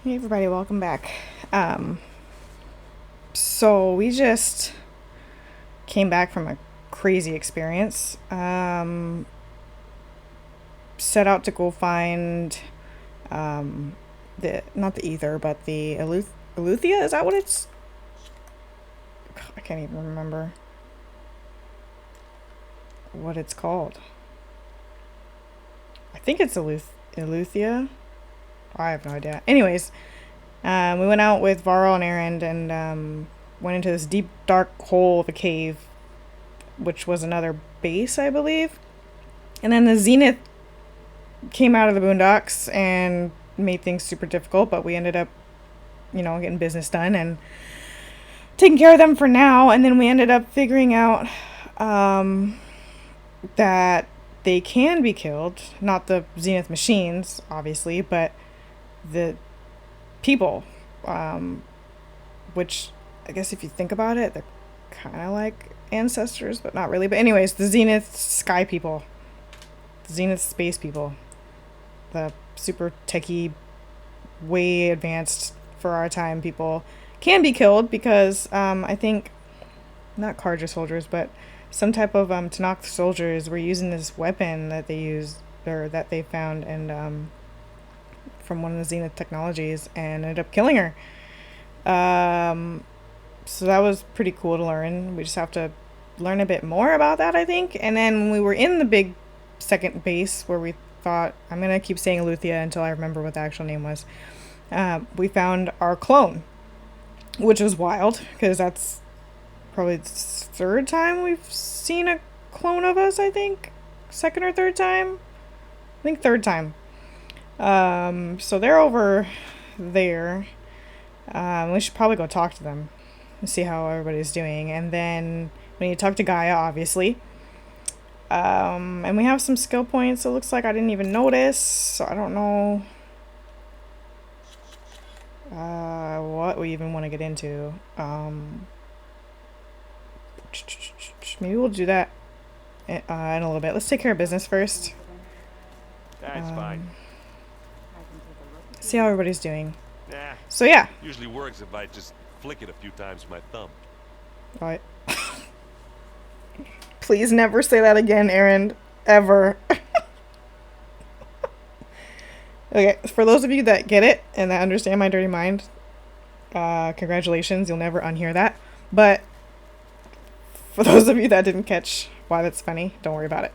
Hey everybody, welcome back. So we just came back from a crazy experience. Set out to go find the not the ether, but the Eleuthia. Is that what it's? I can't even remember what it's called. I think it's Eleuthia. I have no idea. Anyways, we went out with Varl and Erend and went into this deep, dark hole of a cave, which was another base, I believe. And then the Zenith came out of the boondocks and made things super difficult, but we ended up, getting business done and taking care of them for now. And then we ended up figuring out that they can be killed. Not the Zenith machines, obviously, but the people, which I guess if you think about it, they're kind of like ancestors, but not really. But anyways, the Zenith sky people, the Zenith space people, the super techie, way advanced for our time people can be killed because I think not Carja soldiers, but some type of Tanakh soldiers were using this weapon that they used or that they found and from one of the Zenith technologies and ended up killing her. So that was pretty cool to learn. We just have to learn a bit more about that, I think. And then when we were in the big second base where we thought, I'm going to keep saying Eleuthia until I remember what the actual name was, we found our clone, which was wild because that's probably the third time we've seen a clone of us, I think. Second or third time? I think third time. So they're over there. We should probably go talk to them and see how everybody's doing. And then we need to talk to Gaia, obviously. And we have some skill points. It looks like I didn't even notice. So I don't know what we even want to get into. Maybe we'll do that in a little bit. Let's take care of business first. That's fine. See how everybody's doing. Nah. So yeah. Usually works if I just flick it a few times with my thumb. What? Please never say that again, Erend. Ever. Okay, for those of you that get it and that understand my dirty mind, congratulations, you'll never unhear that. But for those of you that didn't catch why that's funny, don't worry about it.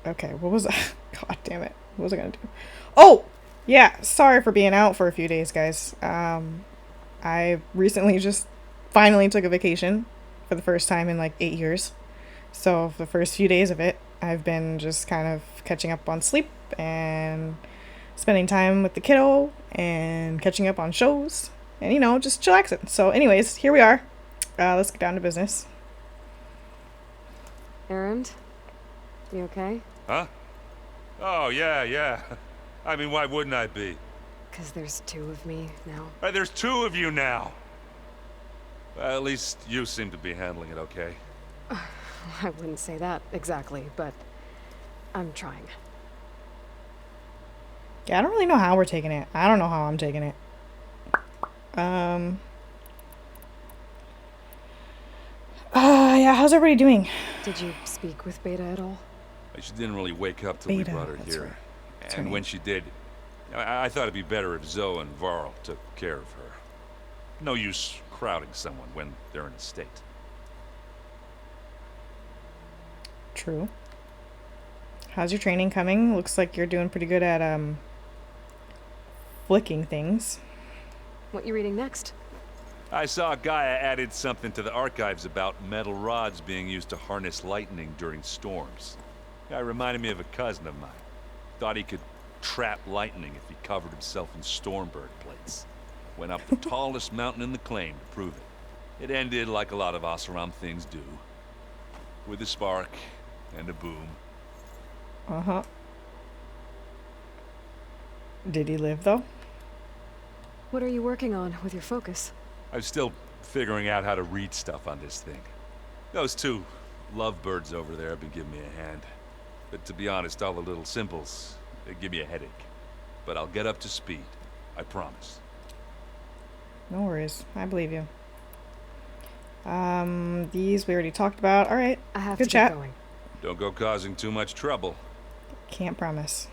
Okay, what was that? God damn it. What was I gonna do? Oh! Yeah, sorry for being out for a few days, guys. I recently just finally took a vacation for the first time in like 8 years. So for the first few days of it, I've been just kind of catching up on sleep and spending time with the kiddo and catching up on shows and, just chillaxing. So anyways, here we are. Let's get down to business. Erend? You okay? Huh? Oh, yeah. I mean, why wouldn't I be? 'Cause there's two of me now. There's two of you now. Well, at least you seem to be handling it okay. I wouldn't say that exactly, but I'm trying. Yeah, I don't really know how we're taking it. I don't know how I'm taking it. Yeah, how's everybody doing? Did you speak with Beta at all? She didn't really wake up till Beta, we brought her that's here. right. That's her And name. when she did, I thought it'd be better if Zoe and Varl took care of her. No use crowding someone when they're in a state. True. How's your training coming? Looks like you're doing pretty good at flicking things. What you reading next? I saw Gaia added something to the archives about metal rods being used to harness lightning during storms. Guy reminded me of a cousin of mine. Thought he could trap lightning if he covered himself in Stormbird plates. Went up the tallest mountain in the claim to prove it. It ended like a lot of Oseram things do. With a spark and a boom. Uh-huh. Did he live, though? What are you working on with your focus? I'm still figuring out how to read stuff on this thing. Those two lovebirds over there have been giving me a hand. But to be honest, all the little symbols, They give me a headache. But I'll get up to speed. I promise. No worries. I believe you. These we already talked about. All right. I have Good to chat. get going. Don't go causing too much trouble. Can't promise.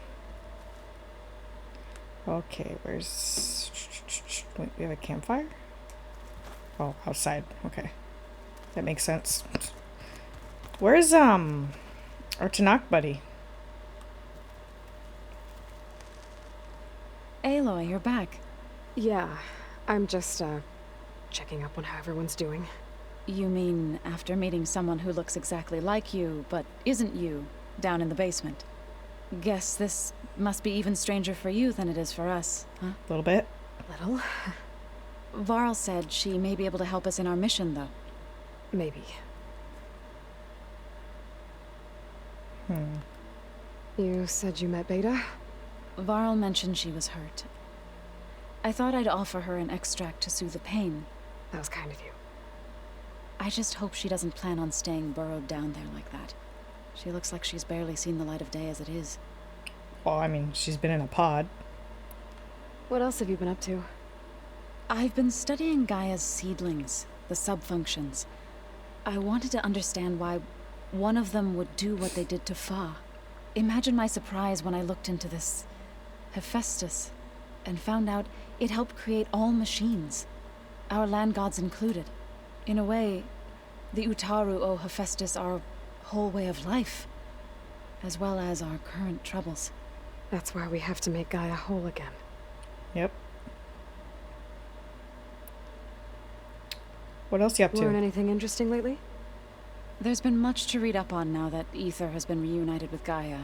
Okay, where's... Wait, we have a campfire? Oh, outside. Okay. That makes sense. Where's, our Tanakh buddy? Aloy, you're back. Yeah, I'm just, checking up on how everyone's doing. You mean after meeting someone who looks exactly like you, but isn't you, down in the basement? Guess this must be even stranger for you than it is for us, huh? A little bit. Little? Varl said she may be able to help us in our mission, though. Maybe. Hmm. You said you met Beta? Varl mentioned she was hurt. I thought I'd offer her an extract to soothe the pain. That was kind of you. I just hope she doesn't plan on staying burrowed down there like that. She looks like she's barely seen the light of day as it is. Well, I mean, she's been in a pod. What else have you been up to? I've been studying Gaia's seedlings, the subfunctions. I wanted to understand why one of them would do what they did to Fa. Imagine my surprise when I looked into this Hephaestus and found out it helped create all machines, our land gods included. In a way, the Utaru owe Hephaestus our whole way of life, as well as our current troubles. That's why we have to make Gaia whole again. Yep. What else you up Learn to? anything interesting lately? There's been much to read up on now that Aether has been reunited with Gaia.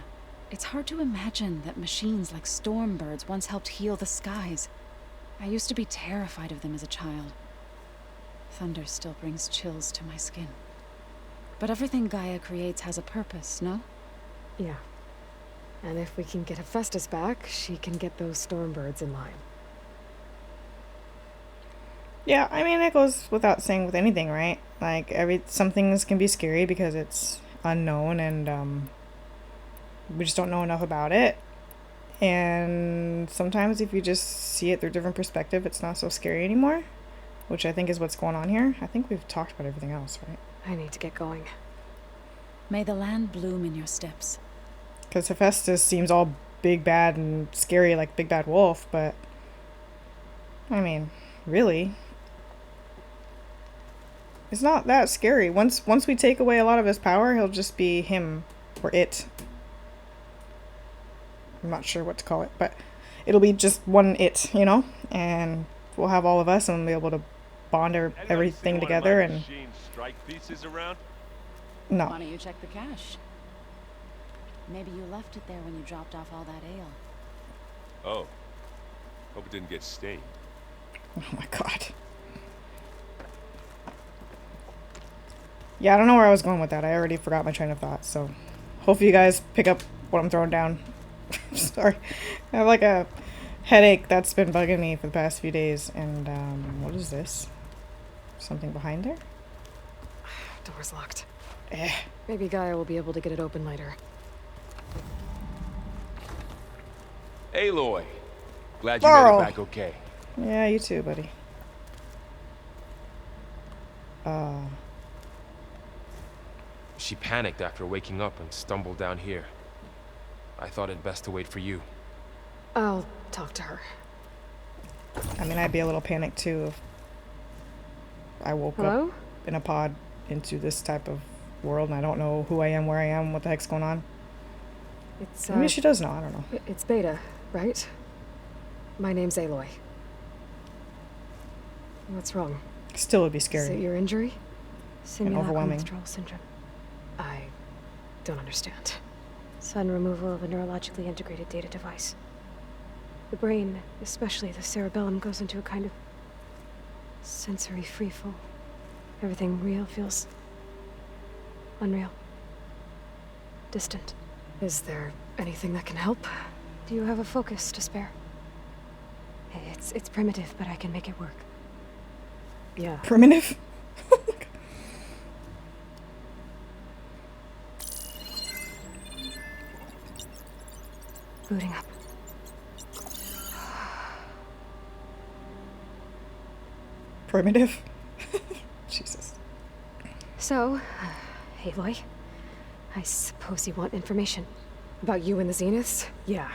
It's hard to imagine that machines like Stormbirds once helped heal the skies. I used to be terrified of them as a child. Thunder still brings chills to my skin. But everything Gaia creates has a purpose, no? Yeah. And if we can get Hephaestus back, she can get those Stormbirds in line. Yeah, I mean, it goes without saying with anything, right? Like, some things can be scary because it's unknown and, we just don't know enough about it. And sometimes if you just see it through a different perspective, it's not so scary anymore. Which I think is what's going on here. I think we've talked about everything else, right? I need to get going. May the land bloom in your steps. Because Hephaestus seems all big, bad, and scary like Big Bad Wolf, but... I mean, really? It's not that scary. Once we take away a lot of his power, he'll just be him. Or it. I'm not sure what to call it, but it'll be just one it, you know? And we'll have all of us and we'll be able to bond everything together and... Strike pieces around? No. Why don't you check the cache? Maybe you left it there when you dropped off all that ale. Oh. Hope it didn't get stained. Oh my god. Yeah, I don't know where I was going with that. I already forgot my train of thought, so... Hopefully you guys pick up what I'm throwing down. Sorry. I have like a headache that's been bugging me for the past few days. And, what is this? Something behind there? Door's locked. Eh. Maybe Gaia will be able to get it open later. Aloy, glad you Varl. made it back okay. Yeah, you too, buddy. She panicked after waking up and stumbled down here. I thought it best to wait for you. I'll talk to her. I mean, I'd be a little panicked too if I woke up Hello? in a pod into this type of world and I don't know who I am, where I am, what the heck's going on. It's, Maybe she does know, I don't know. It's Beta, right? My name's Aloy. What's wrong? Still would be Is it scary. your injury? Simulacrum overwhelming. withdrawal syndrome. I don't understand. Sudden removal of a neurologically integrated data device. The brain, especially the cerebellum, goes into a kind of sensory freefall. Everything real feels unreal. Distant. Is there anything that can help? Do you have a focus to spare? It's primitive, but I can make it work. Yeah. Primitive? Booting up. Primitive. Jesus. So, Aloy, I suppose you want information. About you and the Zeniths? Yeah.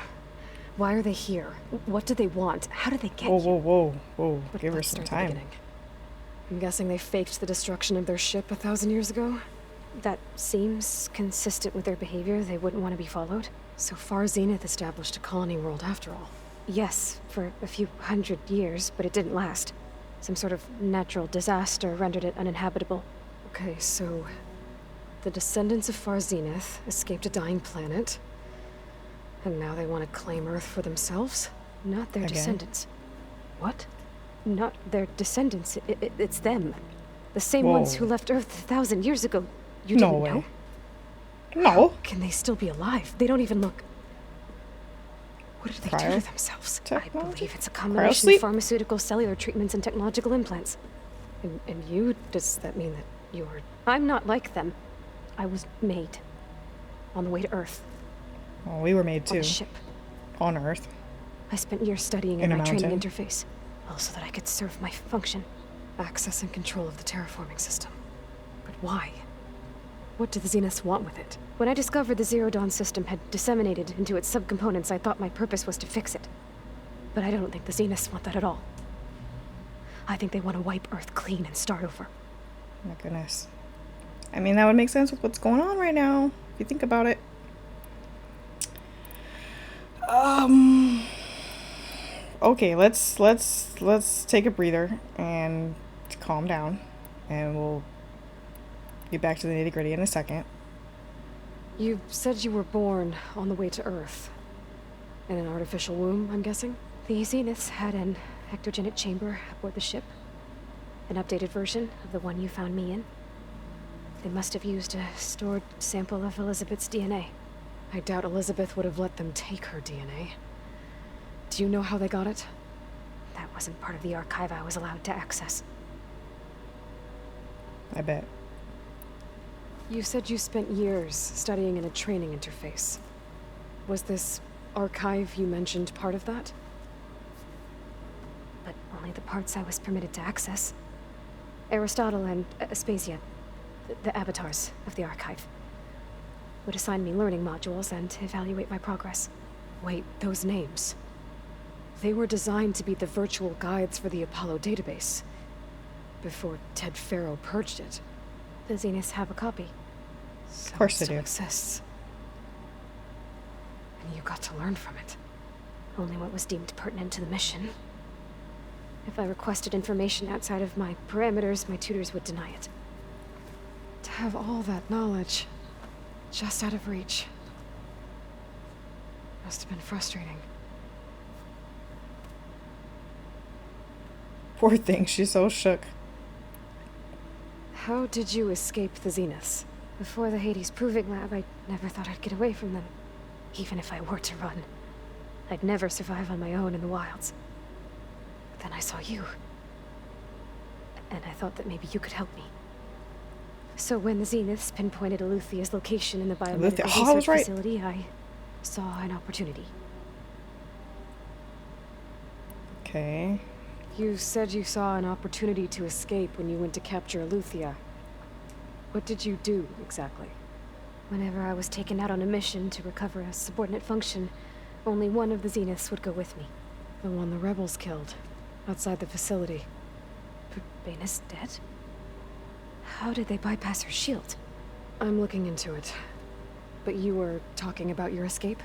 Why are they here? What do they want? How did they get Whoa, here? whoa, whoa, whoa. But Give her let's some start at the time. beginning. I'm guessing they faked the destruction of their ship 1,000 years ago? That seems consistent with their behavior. They wouldn't want to be followed. So far, Zenith established a colony world after all. Yes, for a few hundred years, but it didn't last. Some sort of natural disaster rendered it uninhabitable. Okay, so the descendants of Far Zenith escaped a dying planet, and now they want to claim Earth for themselves? Not their Again? descendants. What? Not their descendants. It's them. The same Whoa. ones who left Earth 1,000 years ago. You No didn't way. know? No. Can they still be alive? They don't even look... What did they do Cryo to themselves? I technology? believe it's a combination Cryosleep? of pharmaceutical, cellular treatments, and technological implants. And you? Does that mean that you're... I'm not like them. I was made. On the way to Earth. Well, we were made On too. a ship. On Earth. I spent years studying In in a my training mountain. interface. All so that I could serve my function. Access and control of the terraforming system. But why? What do the Zeniths want with it? When I discovered the Zero Dawn system had disseminated into its subcomponents, I thought my purpose was to fix it. But I don't think the Zeniths want that at all. I think they want to wipe Earth clean and start over. My goodness. I mean, that would make sense with what's going on right now, if you think about it. Okay, let's take a breather and calm down, and we'll get back to the nitty-gritty in a second. You said you were born on the way to Earth. In an artificial womb, I'm guessing? The Zeniths had an ectogenic chamber aboard the ship. An updated version of the one you found me in. They must have used a stored sample of Elizabeth's DNA. I doubt Elizabeth would have let them take her DNA. Do you know how they got it? That wasn't part of the archive I was allowed to access. I bet. You said you spent years studying in a training interface. Was this archive you mentioned part of that? But only the parts I was permitted to access. Aristotle and Aspasia, the avatars of the archive, would assign me learning modules and evaluate my progress. Wait, those names. They were designed to be the virtual guides for the Apollo database. Before Ted Faro purged it. The Zeniths have a copy. So Of course it they still do. exists. And you got to learn from it. Only what was deemed pertinent to the mission. If I requested information outside of my parameters, my tutors would deny it. To have all that knowledge just out of reach must have been frustrating. Poor thing, she's so shook. How did you escape the Zeniths? Before the Hades Proving Lab, I never thought I'd get away from them. Even if I were to run. I'd never survive on my own in the wilds. But then I saw you. And I thought that maybe you could help me. So when the Zeniths pinpointed Eluthia's location in the biomedical Oh, I was research right. facility, I saw an opportunity. Okay. You said you saw an opportunity to escape when you went to capture Eluthia. What did you do, exactly? Whenever I was taken out on a mission to recover a subordinate function, only one of the Zeniths would go with me. The one the rebels killed, outside the facility. But Baina's dead? How did they bypass her shield? I'm looking into it. But you were talking about your escape?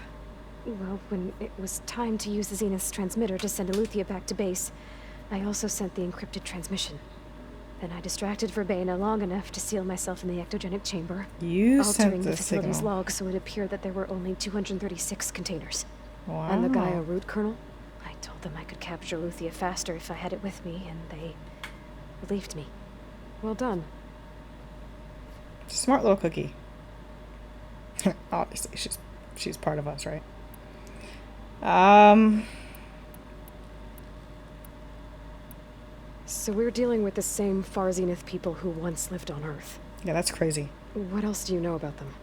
Well, when it was time to use the Zenith's transmitter to send Eluthia back to base, I also sent the encrypted transmission. Then I distracted Verbena long enough to seal myself in the ectogenic chamber, You altering sent the the facility's signal. log so it appeared that there were only 236 containers. Wow. And the Gaia root kernel? I told them I could capture Eluthia faster if I had it with me, and they believed me. Well done. Smart little cookie. Obviously, she's part of us, right? So we're dealing with the same Far Zenith people who once lived on Earth. Yeah, that's crazy. What else do you know about them?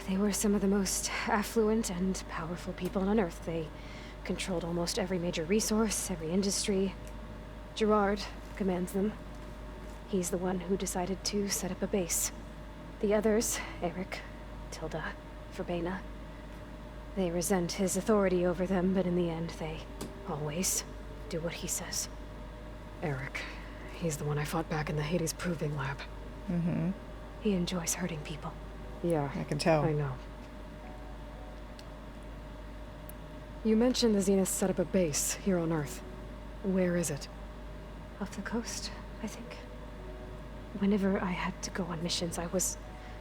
They were some of the most affluent and powerful people on Earth. They controlled almost every major resource, every industry. Gerard commands them. He's the one who decided to set up a base. The others, Eric, Tilda, Verbena, they resent his authority over them, but in the end, they always do what he says. Eric. He's the one I fought back in the Hades Proving Lab. Mm-hmm. He enjoys hurting people. Yeah, I can tell. I know. You mentioned the Zenith set up a base here on Earth. Where is it? Off the coast, I think. Whenever I had to go on missions, I was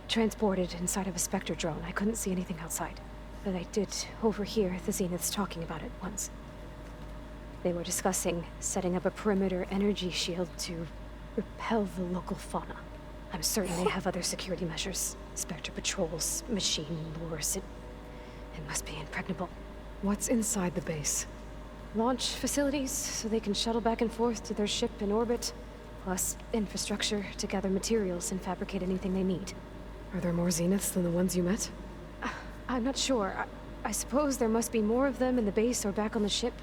transported inside of a Spectre drone. I couldn't see anything outside. But I did overhear the Zeniths talking about it once. They were discussing setting up a perimeter energy shield to repel the local fauna. I'm certain they have other security measures. Spectre patrols, machine lures. It must be impregnable. What's inside the base? Launch facilities, so they can shuttle back and forth to their ship in orbit. Plus infrastructure to gather materials and fabricate anything they need. Are there more Zeniths than the ones you met? I'm not sure. I suppose there must be more of them in the base or back on the ship.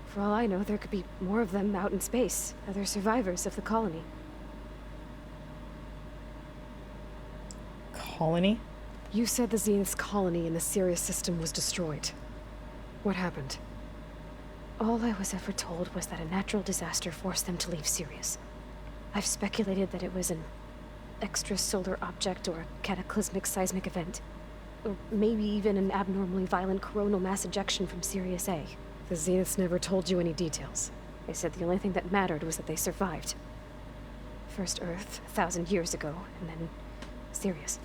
For all I know, there could be more of them out in space. Other survivors of the colony. Colony? You said the Zenith's colony in the Sirius system was destroyed. What happened? All I was ever told was that a natural disaster forced them to leave Sirius. I've speculated that it was an extrasolar object or a cataclysmic seismic event. Or maybe even an abnormally violent coronal mass ejection from Sirius A. The Zeniths never told you any details. They said the only thing that mattered was that they survived. First Earth, 1,000 years ago, and then Sirius.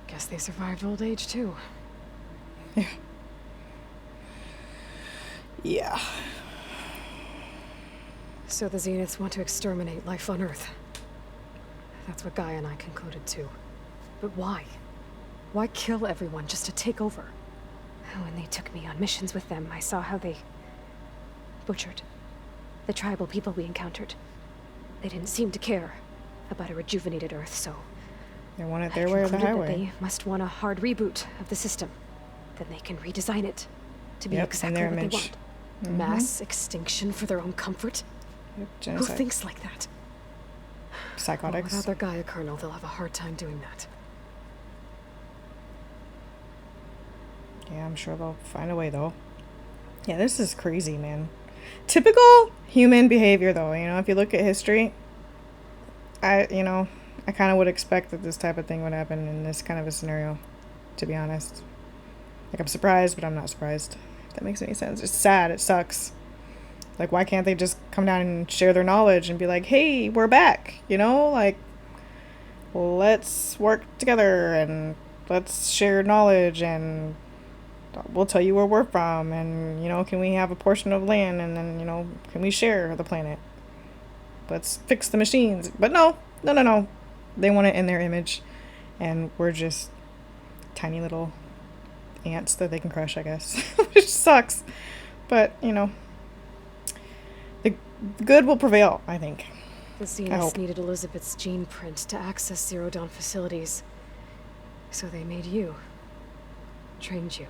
Guess they survived old age, too. Yeah. Yeah. So the Zeniths want to exterminate life on Earth. That's what Gaia and I concluded, too. But why? Why kill everyone just to take over? When they took me on missions with them, I saw how they butchered the tribal people we encountered. They didn't seem to care about a rejuvenated Earth, so They want it their way or the concluded that highway. they must want a hard reboot of the system. Then they can redesign it to be Yep, in exactly their what they image. want. Mhm. Mass extinction for their own comfort? Yep, Who genocide. thinks like that? Well, Psychotics. without their Gaia kernel, they'll have a hard time doing that. Yeah, I'm sure they'll find a way though. Yeah, this is crazy, man. Typical human behavior though, you know, if you look at history, I kind of would expect that this type of thing would happen in this kind of a scenario, to be honest. Like, I'm surprised, but I'm not surprised. If that makes any sense. It's sad. It sucks. Like, why can't they just come down and share their knowledge and be like, hey, we're back, you know? Like, let's work together and let's share knowledge and we'll tell you where we're from and, you know, can we have a portion of land and then, you know, can we share the planet? Let's fix the machines. But no. They want it in their image and we're just tiny little ants that they can crush, I guess. Which sucks. But, you know, the good will prevail, I think. The hope. Zeniths needed Elizabeth's gene print to access Zero Dawn facilities. So they made you. Trained you.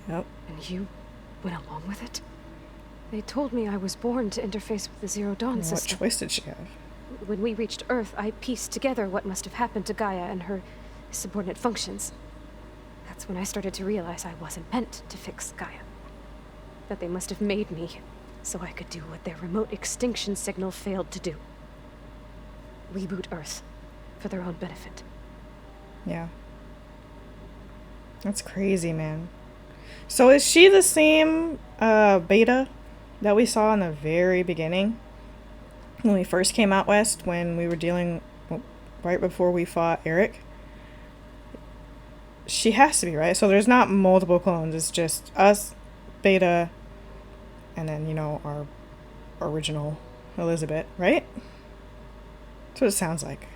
Yep. And you went along with it? They told me I was born to interface with the Zero Dawn What system. choice did she have? When we reached Earth, I pieced together what must have happened to Gaia and her subordinate functions. That's when I started to realize I wasn't meant to fix Gaia. That they must have made me so I could do what their remote extinction signal failed to do. Reboot Earth for their own benefit. Yeah. That's crazy, man. So is she the same beta that we saw in the very beginning? When we first came out west, when we were dealing right before we fought Eric? She has to be, right? So there's not multiple clones. It's just us, Beta, and then, you know, our original Elizabeth, right? That's what it sounds like.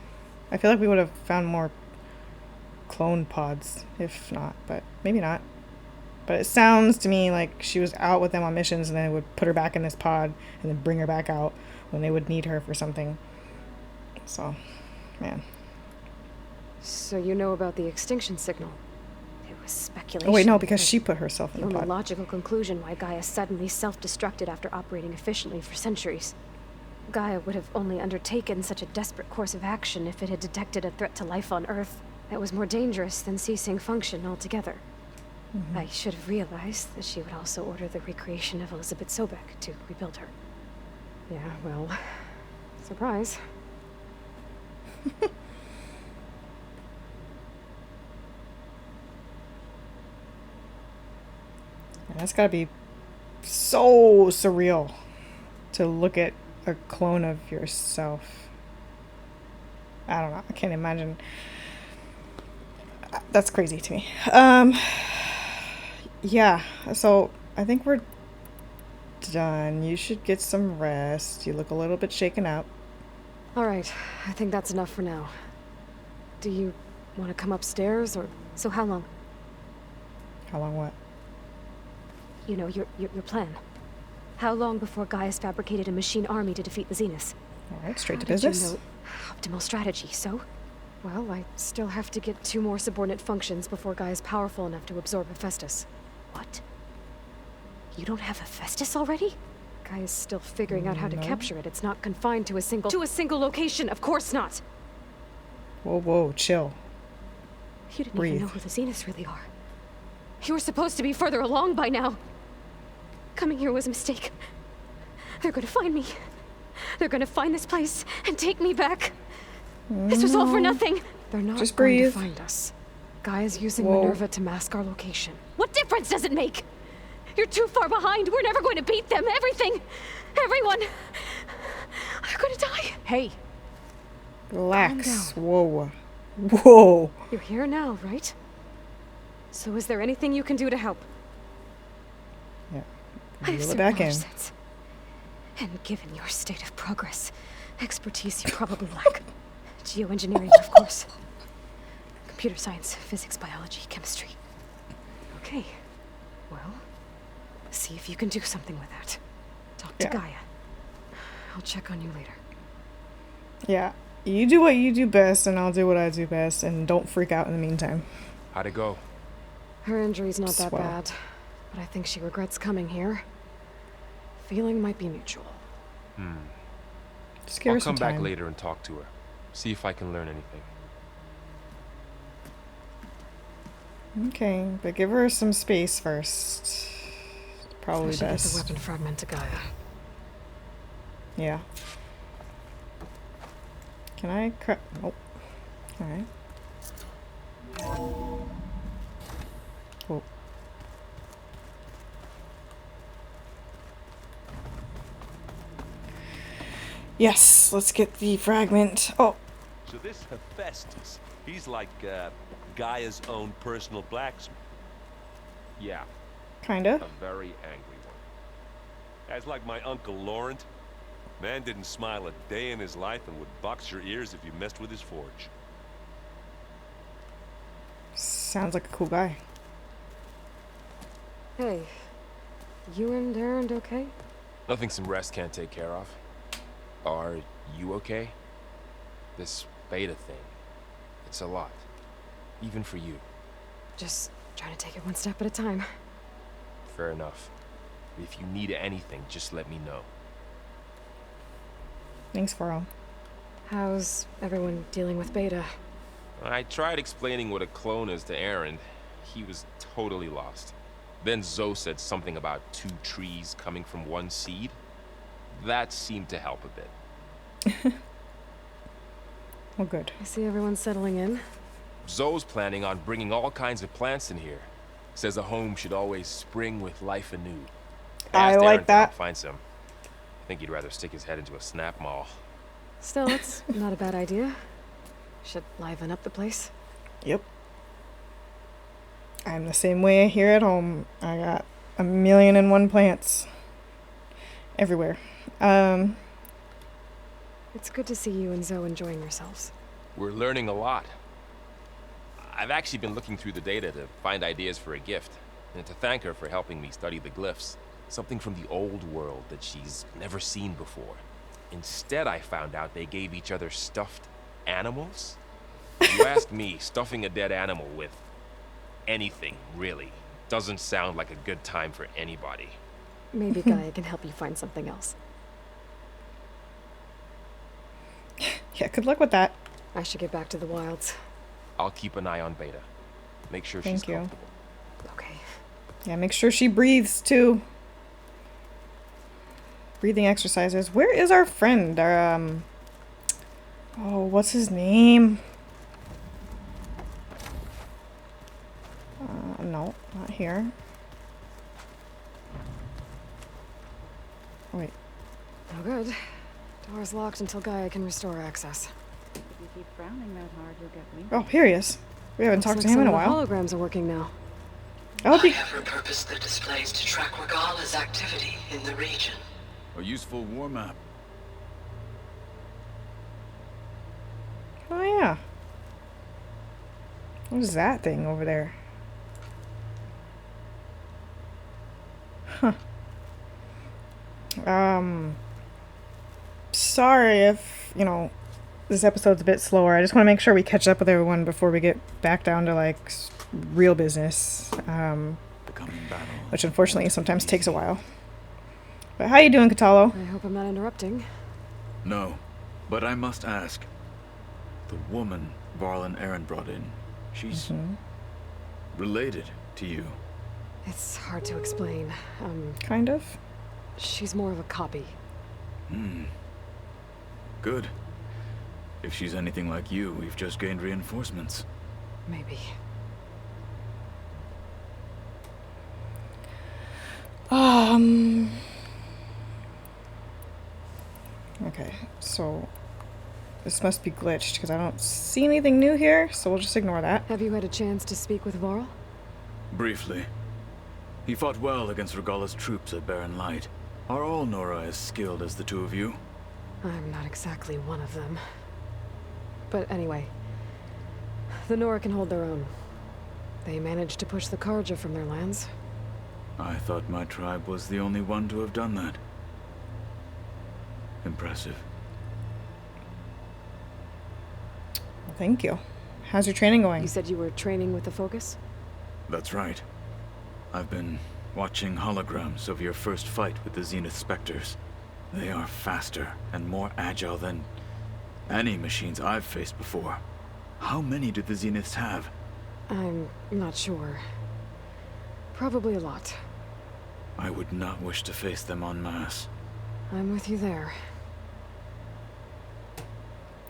I feel like we would have found more clone pods, if not, but maybe not. But it sounds to me like she was out with them on missions and then they would put her back in this pod and then bring her back out when they would need her for something. So, man. So you know about the extinction signal? speculation. Oh wait, no, because but she put herself in the the only pod. logical conclusion why Gaia suddenly self-destructed after operating efficiently for centuries. Gaia would have only undertaken such a desperate course of action if it had detected a threat to life on Earth that was more dangerous than ceasing function altogether. I should have realized that she would also order the recreation of Elizabeth Sobek to rebuild her. Yeah, well, surprise. And that's gotta be so surreal to look at a clone of yourself. I don't know. I can't imagine. That's crazy to me. Yeah. So I think we're done. You should get some rest. You look a little bit shaken up. All right, I think that's enough for now. Do you want to come upstairs, or... So how long? How long? What? You know, your plan. How long before Gaia's fabricated a machine army to defeat the Zeniths? All right. Straight How to did you business. know optimal strategy, so? Well, I still have to get 2 more subordinate functions before Gaia's powerful enough to absorb Hephaestus. What? You don't have Hephaestus already? Gaia's still figuring out how to No. capture it. It's not confined to a single location. Of course not. Whoa, whoa, chill. You didn't Breathe. even know who the Zeniths really are. You were supposed to be further along by now. Coming here was a mistake. They're gonna find me. They're gonna find this place and take me back. This was all for nothing. They're not Just going to breathe. find us. Gaia's using Whoa. Minerva to mask our location. What difference does it make? You're too far behind. We're never going to beat them. Everything. Everyone. They're gonna die. Hey, Relax. Whoa. Whoa. you're here now, right? So is there anything you can do to help? Yeah. I have Reel it back in. similar sense. And given your state of progress, expertise you probably lack. Geoengineering, of course. Computer science, physics, biology, chemistry. Okay. Well, see if you can do something with that. Talk to Yeah. Gaia. I'll check on you later. Yeah. You do what you do best, and I'll do what I do best, and don't freak out in the meantime. How'd it go? Her injury's not that Swell. bad, but I think she regrets coming here. Feeling might be mutual. Just give I'll her some come back time. later and talk to her. See if I can learn anything. Okay, but give her some space first. Probably I should get the best. weapon fragment to Gaia. Yeah. Can I Nope. Alright. Oh. Yes, let's get the fragment. Oh, So this Hephaestus, he's like Gaia's own personal blacksmith. Yeah, kinda. a very angry one. That's like my Uncle Laurent. Man didn't smile a day in his life and would box your ears if you messed with his forge. Sounds like a cool guy. Hey, you and Erend okay? Nothing some rest can't take care of. Are you okay? This beta thing, it's a lot. Even for you. Just trying to take it one step at a time. Fair enough. If you need anything, just let me know. Thanks, Faro. How's everyone dealing with Beta? I tried explaining what a clone is to Aaron. He was totally lost. Then Zoe said something about 2 trees coming from 1 seed. That seemed to help a bit. Oh, good. I see everyone settling in. Zoe's planning on bringing all kinds of plants in here. Says a home should always spring with life anew. I Asked like Aaron to that. help find some. I think he'd rather stick his head into a snap mall. Still, it's not a bad idea. Should liven up the place. Yep. I'm the same way here at home. I got 1,000,001 plants everywhere. It's good to see you and Zoe enjoying yourselves. We're learning a lot. I've actually been looking through the data to find ideas for a gift, and to thank her for helping me study the glyphs. Something from the old world that she's never seen before. Instead, I found out they gave each other stuffed animals. You asked me, stuffing a dead animal with anything, really. Doesn't sound like a good time for anybody. Maybe Gaia can help you find something else. Yeah, good luck with that. I should get back to the wilds. I'll keep an eye on Beta. Make sure she's Thank you. comfortable. Okay. Yeah, make sure she breathes too. Breathing exercises. Where is our friend? Our, oh, what's his name? No, not here. Wait. No good. Door's locked until Gaia can restore access. If you keep frowning that hard, you'll get me. Oh, here he is. We haven't talked to him in a while. The holograms are working now. I hope I he... have repurposed the displays to track Regala's activity in the region. A useful war map. Oh, yeah. What is that thing over there? Huh. Sorry if, you know, this episode's a bit slower. I just want to make sure we catch up with everyone before we get back down to, like, real business. Which unfortunately sometimes takes a while. But how you doing, Kotallo? I hope I'm not interrupting. No, but I must ask. The woman Varl and Aaron brought in, she's related to you. It's hard to explain. Kind of. She's more of a copy. Good. If she's anything like you, we've just gained reinforcements. Maybe. Okay, so this must be glitched because I don't see anything new here, so we'll just ignore that. Have you had a chance to speak with Varl? Briefly. He fought well against Regala's troops at Barren Light. Are all Nora as skilled as the two of you? I'm not exactly one of them. But anyway, the Nora can hold their own. They managed to push the Karja from their lands. I thought my tribe was the only one to have done that. Impressive. Well, thank you. How's your training going? You said you were training with the Focus? That's right. I've been watching holograms of your first fight with the Zenith Spectres. They are faster and more agile than any machines I've faced before. How many do the Zeniths have? I'm not sure. Probably a lot. I would not wish to face them en masse. I'm with you there.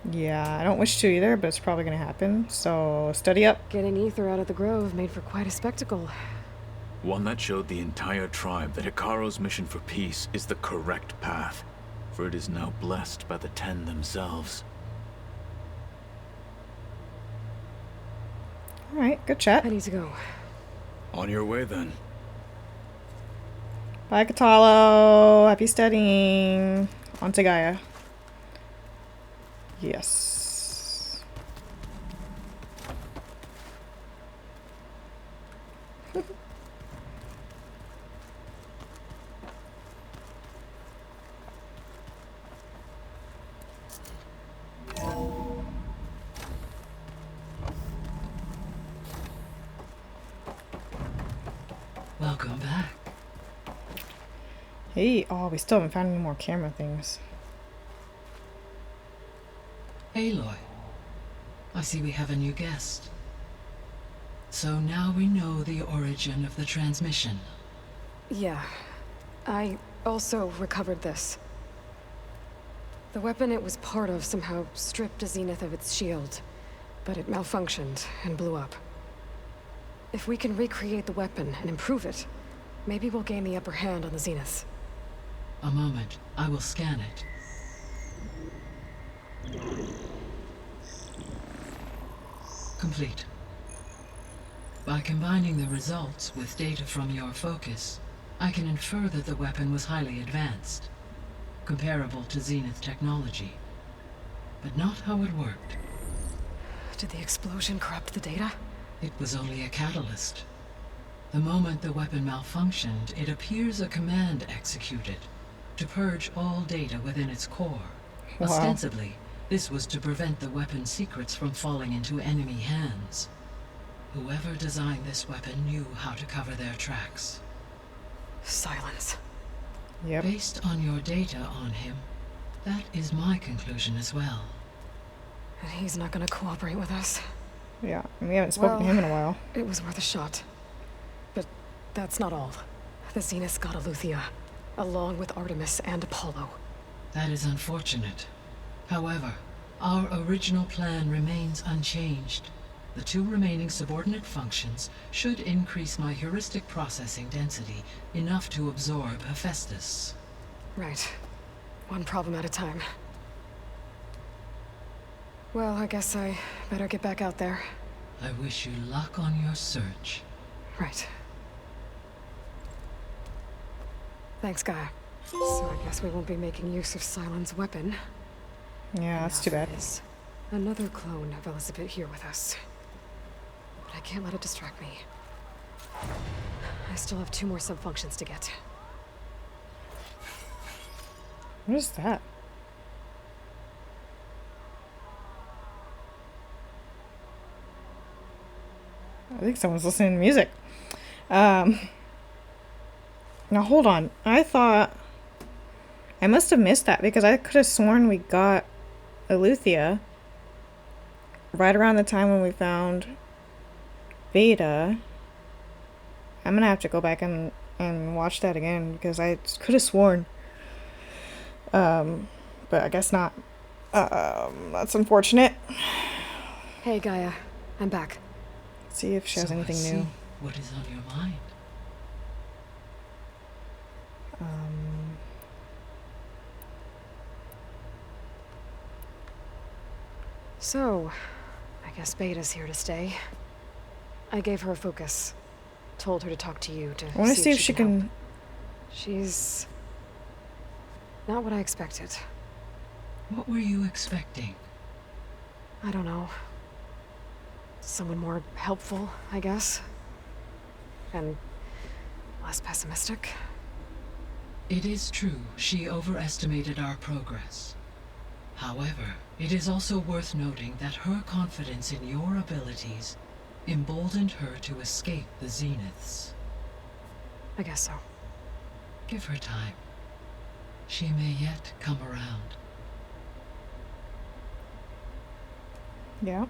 Yeah, I don't wish to either, but it's probably going to happen. So, study up. Getting Ether out of the Grove made for quite a spectacle. One that showed the entire tribe that Hekarro's mission for peace is the correct path, for it is now blessed by the Ten themselves. Alright, good chat. I need to go. On your way then. Bye, Kotallo. Happy studying. On to Gaia. Yes. Welcome back. Hey, oh, we still haven't found any more camera things. Aloy, I see we have a new guest. So now we know the origin of the transmission. Yeah. I also recovered this. The weapon it was part of somehow stripped a Zenith of its shield, but it malfunctioned and blew up. If we can recreate the weapon and improve it, maybe we'll gain the upper hand on the Zeniths. A moment, I will scan it. Complete. By combining the results with data from your focus, I can infer that the weapon was highly advanced, comparable to Zenith technology, but not how it worked. Did the explosion corrupt the data? It was only a catalyst. The moment the weapon malfunctioned, it appears a command executed to purge all data within its core. Wow. Ostensibly, this was to prevent the weapon's secrets from falling into enemy hands. Whoever designed this weapon knew how to cover their tracks. Silence. Yep. Based on your data on him, that is my conclusion as well. And he's not gonna cooperate with us. Yeah. We haven't spoken to him in a while. It was worth a shot. But that's not all. The Zeniths got Eleuthia, along with Artemis and Apollo. That is unfortunate. However, our original plan remains unchanged. The 2 remaining subordinate functions should increase my heuristic processing density enough to absorb Hephaestus. Right. One problem at a time. Well, I guess I better get back out there. I wish you luck on your search. Right. Thanks, Gaia. So I guess we won't be making use of Cylon's weapon. Yeah, that's too bad. Enough is another clone of Elizabeth here with us. But I can't let it distract me. I still have 2 more subfunctions to get. What is that? I think someone's listening to music. Now hold on. I thought I must have missed that because I could have sworn we got Eleuthia right around the time when we found Veda. I'm gonna have to go back and watch that again because I could have sworn. But I guess not. That's unfortunate. Hey, Gaia. I'm back. See if she has So anything I see new. what is on your mind? So, I guess Beta's here to stay. I gave her a focus. Told her to talk to you to I want to see if she help. can. She's not what I expected. What were you expecting? I don't know. Someone more helpful, I guess. And less pessimistic. It is true she overestimated our progress. However, it is also worth noting that her confidence in your abilities emboldened her to escape the Zeniths. I guess so. Give her time. She may yet come around. Yeah.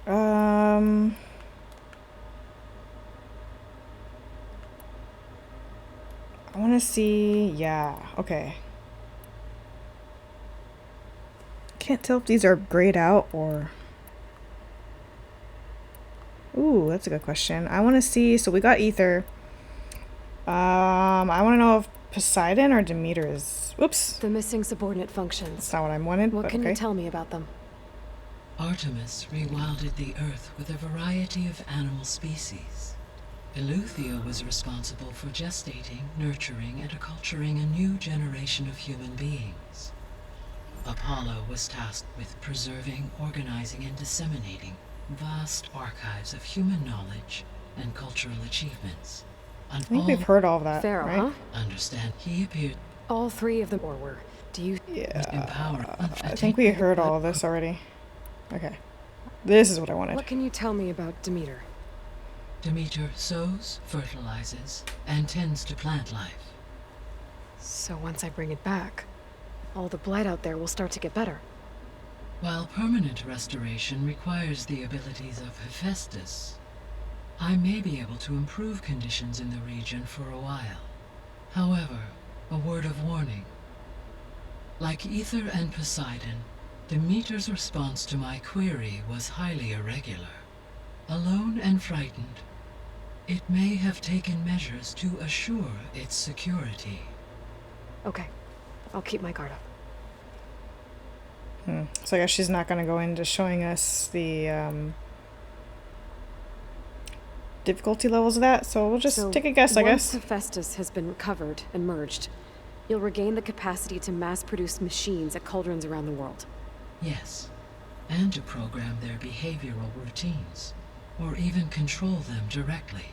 I want to see. Yeah. Okay. Can't tell if these are grayed out or. Ooh, that's a good question. I want to see. So we got Ether. I want to know if Poseidon or Demeter is. Whoops. The missing subordinate functions. That's not what I wanted. What but can okay. you tell me about them? Artemis rewilded the Earth with a variety of animal species. Eleuthia was responsible for gestating, nurturing, and acculturating a new generation of human beings. Apollo was tasked with preserving, organizing, and disseminating vast archives of human knowledge and cultural achievements. I think we've heard all of that. Pharaoh, right? huh? Understand, he appeared All 3 of them, or were. Do you... Yeah. empowered. I think we heard all of this already. Okay. This is what I wanted. What can you tell me about Demeter? Demeter sows, fertilizes, and tends to plant life. So once I bring it back, all the blight out there will start to get better. While permanent restoration requires the abilities of Hephaestus, I may be able to improve conditions in the region for a while. However, a word of warning. Like Ether and Poseidon, Demeter's response to my query was highly irregular. Alone and frightened, it may have taken measures to assure its security. Okay. I'll keep my guard up. So I guess she's not going to go into showing us the difficulty levels of that. So we'll just take a guess, I guess. Once Hephaestus has been recovered and merged, you'll regain the capacity to mass-produce machines at cauldrons around the world. Yes, and to program their behavioral routines, or even control them directly.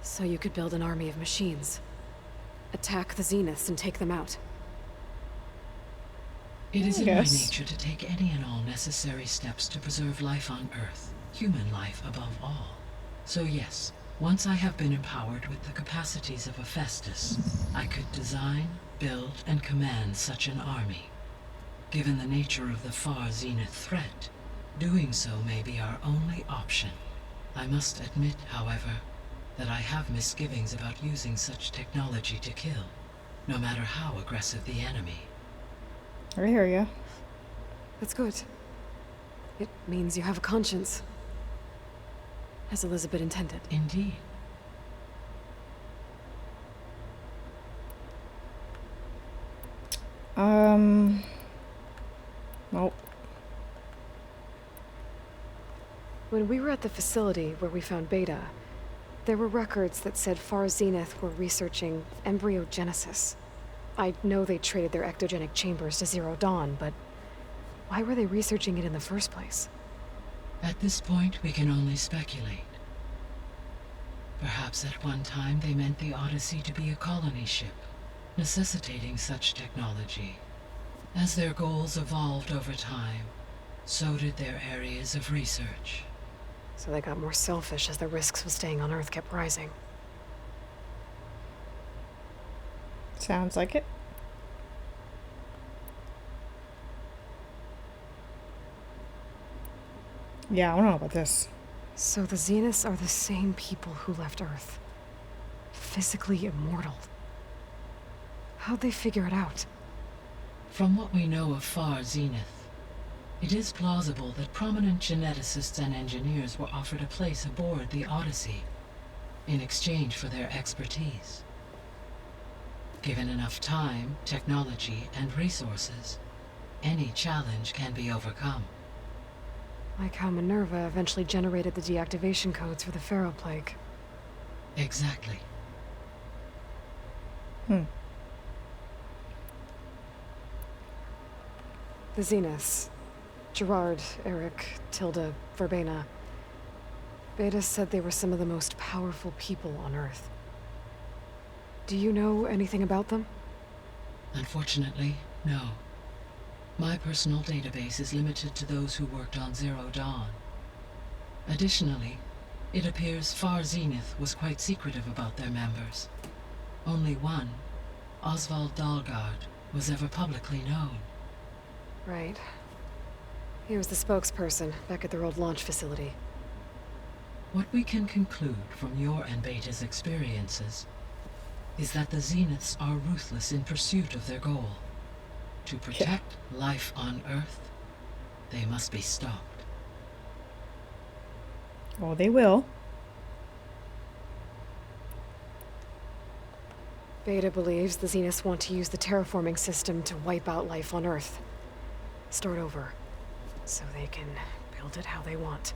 So you could build an army of machines. Attack the Zeniths and take them out. It is I in my guess. nature to take any and all necessary steps to preserve life on Earth. human life above all. So yes, once I have been empowered with the capacities of a Festus, I could design, build, and command such an army. Given the nature of the Far Zenith threat, doing so may be our only option. I must admit, however, that I have misgivings about using such technology to kill, no matter how aggressive the enemy. I hear ya. That's good. It means you have a conscience. As Elizabeth intended. Indeed. Nope. When we were at the facility where we found Beta, there were records that said Far Zenith were researching embryogenesis. I know they traded their ectogenic chambers to Zero Dawn, but why were they researching it in the first place? At this point, we can only speculate. Perhaps at one time they meant the Odyssey to be a colony ship, necessitating such technology. As their goals evolved over time, so did their areas of research. So they got more selfish as the risks of staying on Earth kept rising. Sounds like it. Yeah, I don't know about this. So the Zeniths are the same people who left Earth. Physically immortal. How'd they figure it out? From what we know of Far Zenith, it is plausible that prominent geneticists and engineers were offered a place aboard the Odyssey in exchange for their expertise. Given enough time, technology, and resources, any challenge can be overcome. Like how Minerva eventually generated the deactivation codes for the Pharaoh Plague. Exactly. The Zeniths. Gerard, Eric, Tilda, Verbena. Beta said they were some of the most powerful people on Earth. Do you know anything about them? Unfortunately, no. My personal database is limited to those who worked on Zero Dawn. Additionally, it appears Far Zenith was quite secretive about their members. Only one, Oswald Dahlgard, was ever publicly known. Right. He was the spokesperson back at their old launch facility. What we can conclude from your and Beta's experiences is that the Zeniths are ruthless in pursuit of their goal. To protect life on Earth, they must be stopped. Oh, they will. Beta believes the Zeniths want to use the terraforming system to wipe out life on Earth. Start over, so they can build it how they want.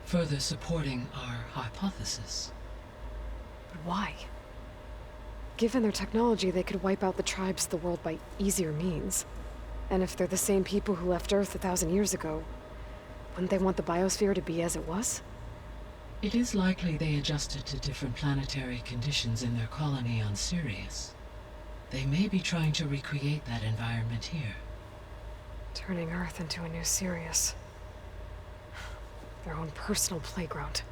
Further supporting our hypothesis. But why? Given their technology, they could wipe out the tribes of the world by easier means. And if they're the same people who left Earth 1,000 years ago, wouldn't they want the biosphere to be as it was? It is likely they adjusted to different planetary conditions in their colony on Sirius. They may be trying to recreate that environment here. Turning Earth into a new Sirius. Their own personal playground.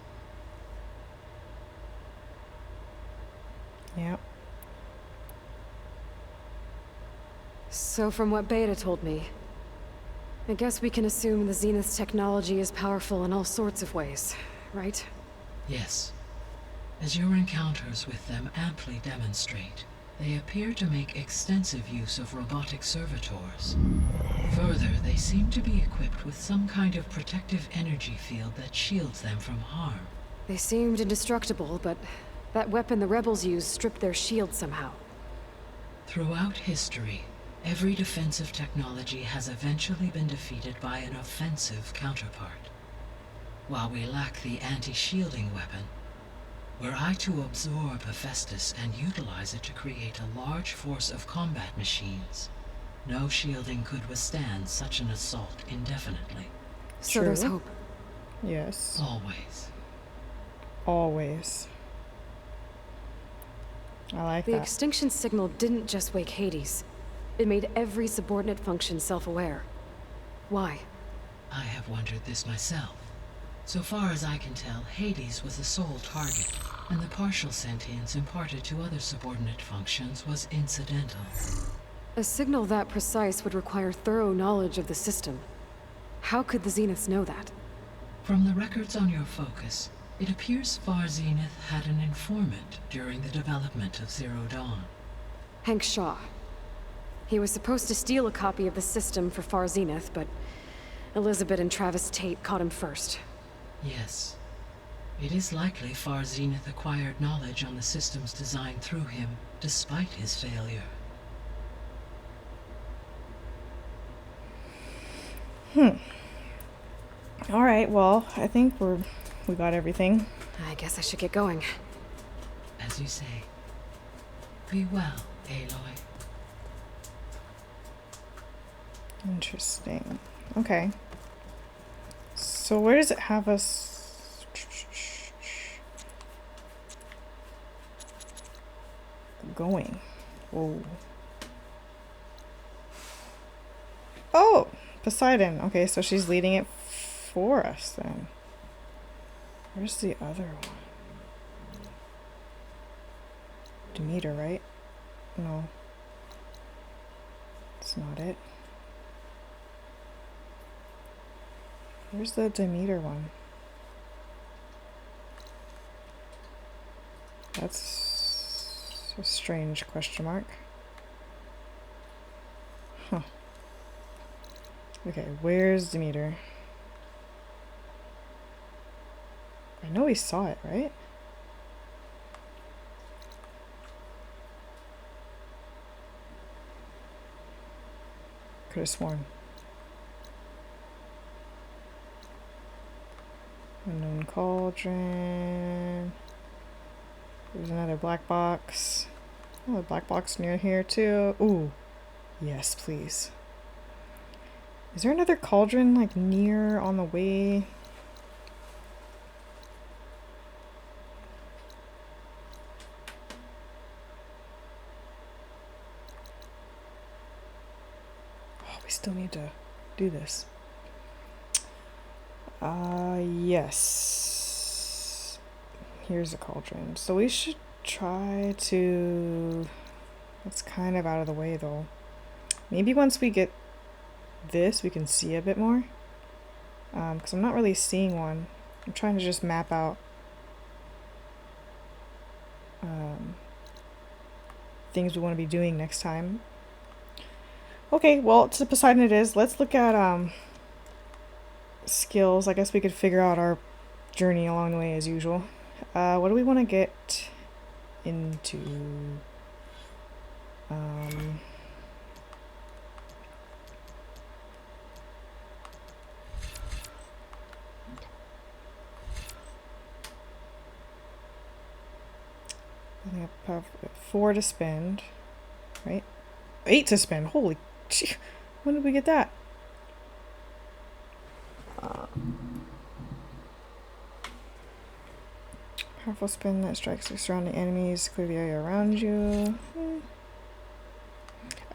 Yep. So from what Beta told me, I guess we can assume the Zenith's technology is powerful in all sorts of ways, right? Yes. As your encounters with them amply demonstrate, they appear to make extensive use of robotic servitors. Further, they seem to be equipped with some kind of protective energy field that shields them from harm. They seemed indestructible, but that weapon the rebels used stripped their shield somehow. Throughout history, every defensive technology has eventually been defeated by an offensive counterpart. While we lack the anti-shielding weapon, were I to absorb Hephaestus and utilize it to create a large force of combat machines, no shielding could withstand such an assault indefinitely. So there's True. hope. Yes. Always. Always. I like The that. extinction signal didn't just wake Hades. It made every subordinate function self-aware. Why? I have wondered this myself. So far as I can tell, Hades was the sole target, and the partial sentience imparted to other subordinate functions was incidental. A signal that precise would require thorough knowledge of the system. How could the Zeniths know that? From the records on your focus, it appears Far Zenith had an informant during the development of Zero Dawn. Hank Shaw. He was supposed to steal a copy of the system for Far Zenith, but Elizabeth and Travis Tate caught him first. Yes. It is likely Far Zenith acquired knowledge on the systems designed through him, despite his failure. Alright, well, I think we got everything. I guess I should get going. As you say. Be well, Aloy. Interesting. Okay. So where does it have us going? Whoa. Oh! Poseidon. Okay, so she's leading it for us then. Where's the other one? Demeter, right? No. It's not it. Where's the Demeter one? That's a strange question mark. Huh. Okay, where's Demeter? I know we saw it, right? Could have sworn. Unknown cauldron. There's another black box. Oh, a black box near here too. Ooh. Yes, please. Is there another cauldron like near on the way? Oh, we still need to do this. Yes. Here's a cauldron. So we should try to... It's kind of out of the way though. Maybe once we get this, we can see a bit more. Because I'm not really seeing one. I'm trying to just map out things we want to be doing next time. Okay, well, to Poseidon it is. Let's look at skills. I guess we could figure out our journey along the way as usual. What do we want to get into? I have 4 to spend, right? 8 to spend. Holy gee. When did we get that? Powerful spin that strikes the surrounding enemies, clear the area around you.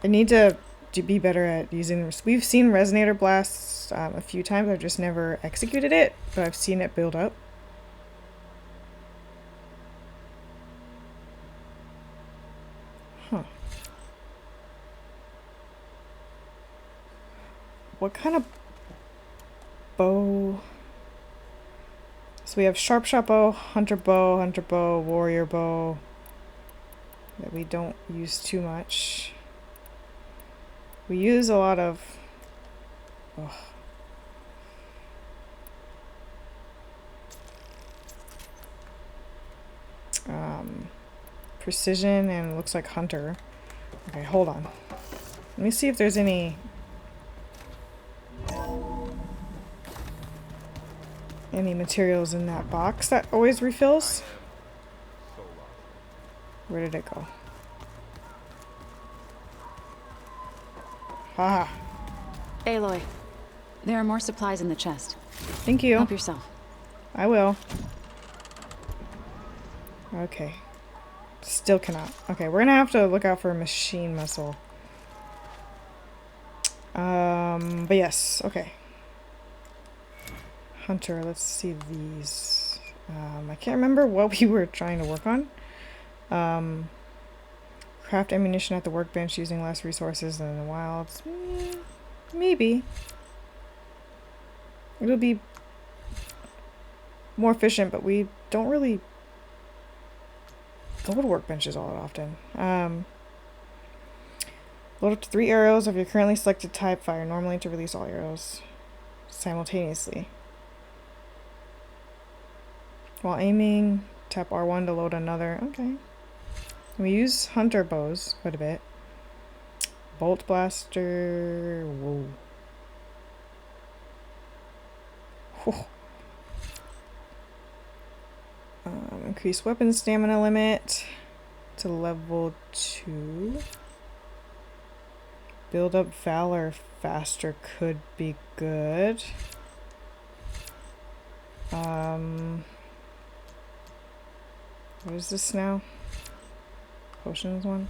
I need to be better at using... We've seen Resonator Blasts a few times. I've just never executed it, but I've seen it build up. Huh. What kind of bow? So we have sharp shot bow, hunter bow, warrior bow that we don't use too much. We use a lot of precision and looks like hunter. Okay, hold on. Let me see if there's any materials in that box that always refills. Where did it go? Haha. Aloy, there are more supplies in the chest. Thank you. Help yourself. I will. Okay. Still cannot. Okay, we're gonna have to look out for machine muscle. But yes, okay. Hunter, let's see these. I can't remember what we were trying to work on. Craft ammunition at the workbench using less resources than in the wilds. Maybe. It'll be more efficient, but we don't really go to workbenches all that often. Load up to 3 arrows of your currently selected type. Fire normally to release all arrows simultaneously. While aiming, tap R1 to load another. Okay. We use hunter bows quite a bit. Bolt blaster. Whoa. Whew. Increase weapon stamina limit to level 2. Build up valor faster could be good. What is this now? Potions one.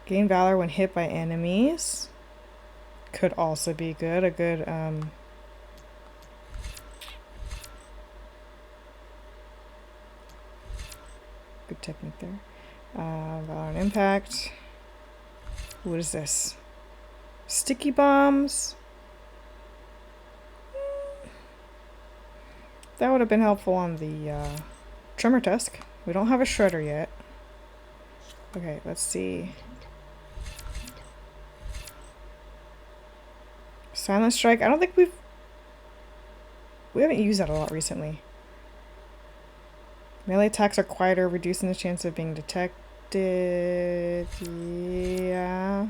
Gain valor when hit by enemies. Could also be good. A good good technique there. Valor and impact. What is this? Sticky bombs. That would have been helpful on the Tremor Tusk. We don't have a Shredder yet. Okay, let's see. Silent Strike. I don't think we haven't used that a lot recently. Melee attacks are quieter, reducing the chance of being detected. Yeah.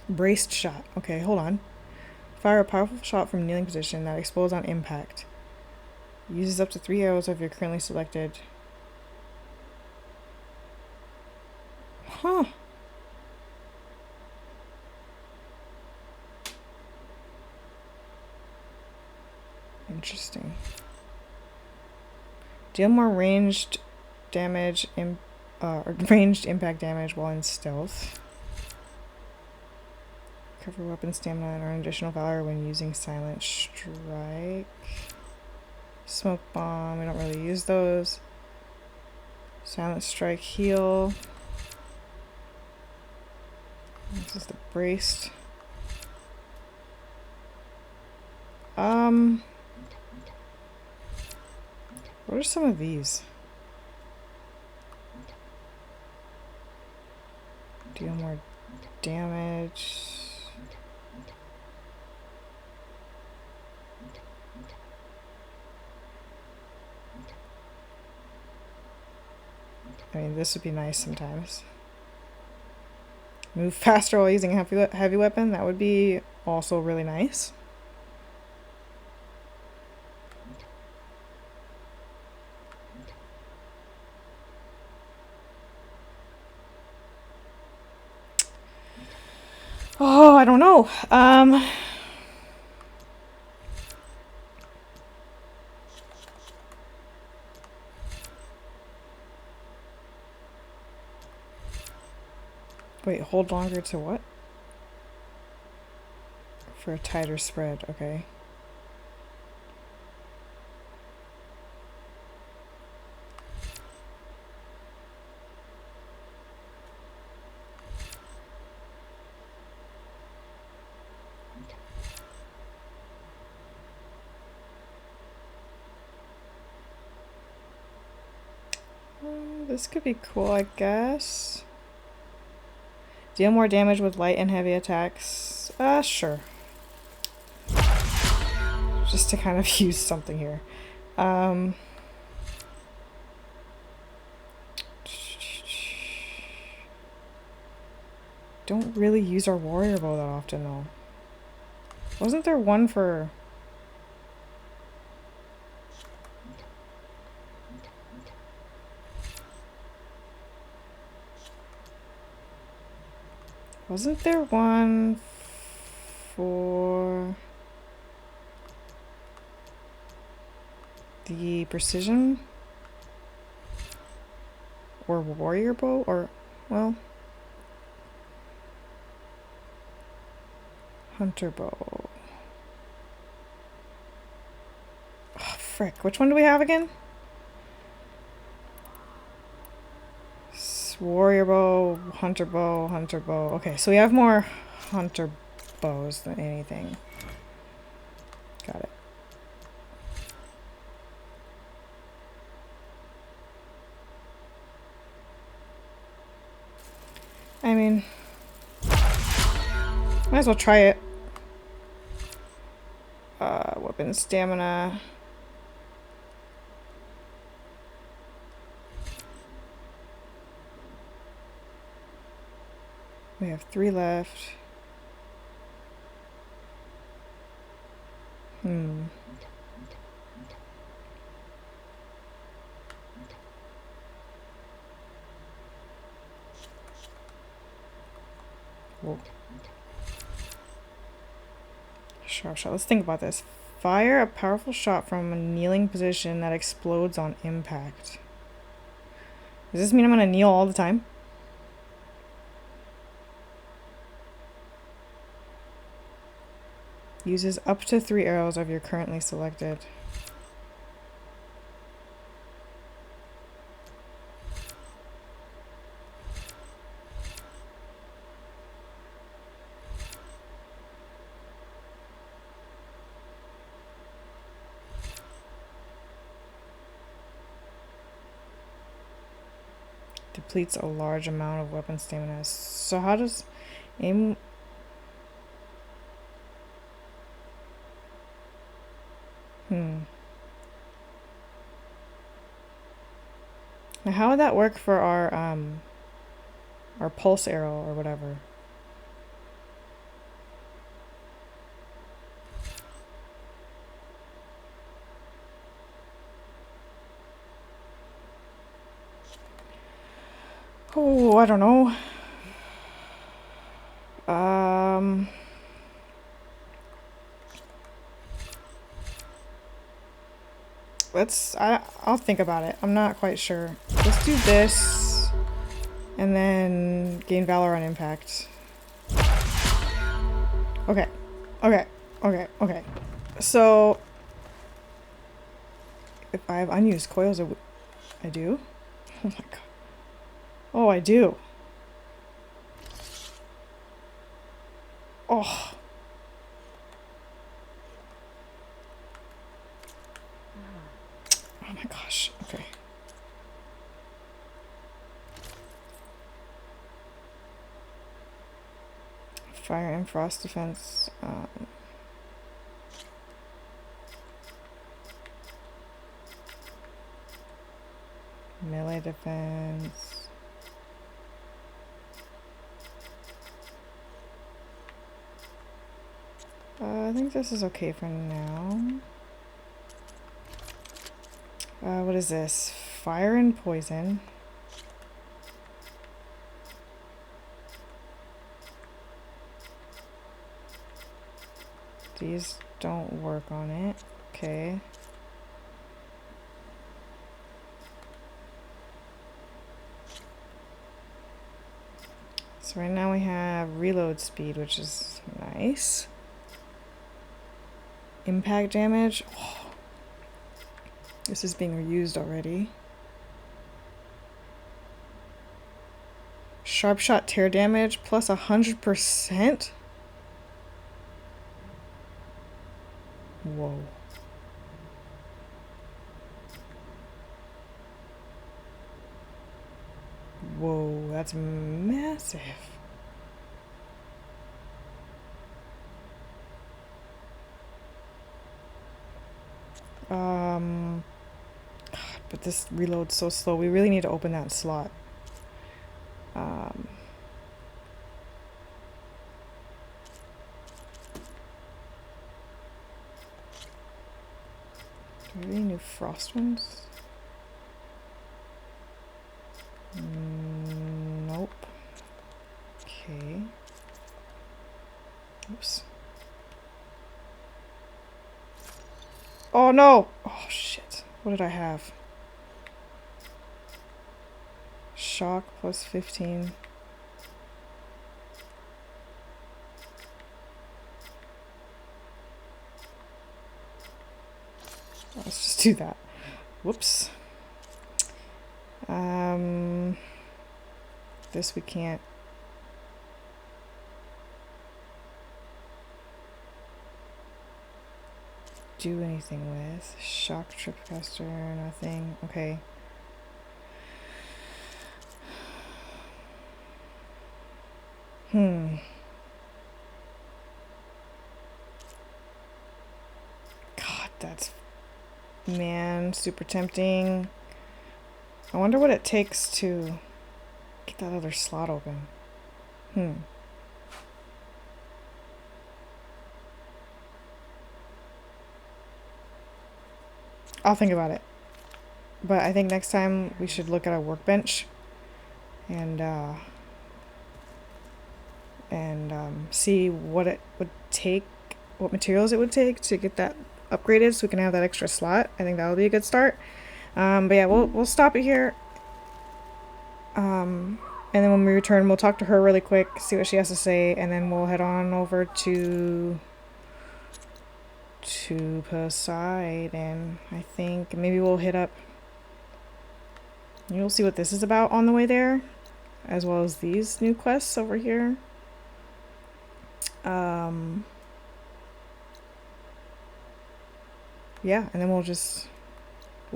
Braced shot. Okay, hold on. Fire a powerful shot from kneeling position that explodes on impact. Uses up to 3 arrows if you're currently selected. Huh. Interesting. Deal more ranged damage, ranged impact damage while in stealth. Cover weapon stamina and earn additional valor when using Silent Strike. Smoke bomb, we don't really use those. Silent Strike heal. This is the braced. What are some of these? Deal more damage. I mean, this would be nice sometimes. Move faster while using a heavy weapon. That would be also really nice. Oh, I don't know. Wait, hold longer to what? For a tighter spread, okay. This could be cool, I guess. Deal more damage with light and heavy attacks. Sure. Just to kind of use something here. Don't really use our warrior bow that often, though. Wasn't there one for... Wasn't there one for the precision or warrior bow? Or, well, hunter bow. frick. Which one do we have again? Warrior bow, hunter bow, hunter bow. Okay, so we have more hunter bows than anything. Got it. I mean, might as well try it. Weapon stamina. We have 3 left. Whoa. Sharp shot. Let's think about this. Fire a powerful shot from a kneeling position that explodes on impact. Does this mean I'm gonna kneel all the time? Uses up to 3 arrows of your currently selected. Depletes a large amount of weapon stamina. So how does aim... Now how would that work for our pulse arrow or whatever? Oh, I don't know. I'll think about it. I'm not quite sure. Let's do this and then gain valor on impact. Okay. So if I have unused coils, I do? Oh my god. Oh, I do. Oh. Oh my gosh. Okay. Fire and frost defense. Melee defense. I think this is okay for now. What is this? Fire and poison. These don't work on it. Okay. So right now we have reload speed, which is nice. Impact damage. Oh. This is being reused already. Sharp shot tear damage plus 100%. Whoa. Whoa, that's massive. God, but this reloads so slow. We really need to open that slot. Do we really need frost ones? Nope. Okay. Oops. Oh no! Oh shit. What did I have? Shock plus 15. Let's just to do that. Whoops. This we can't. Do anything with. Shock tripcaster, nothing. Okay. God, that's, man, super tempting. I wonder what it takes to get that other slot open. I'll think about it. But I think next time we should look at a workbench and see what it would take, what materials it would take to get that upgraded so we can have that extra slot. I think that would be a good start. But yeah, we'll stop it here. And then when we return, we'll talk to her really quick, see what she has to say, and then we'll head on over to Poseidon, I think. Maybe we'll hit up. You'll see what this is about on the way there, as well as these new quests over here. Yeah, and then we'll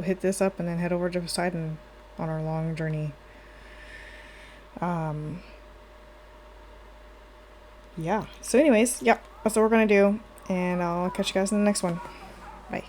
hit this up and then head over to Poseidon on our long journey. Yeah. So anyways, yep, that's what we're gonna do, and I'll catch you guys in the next one. Bye.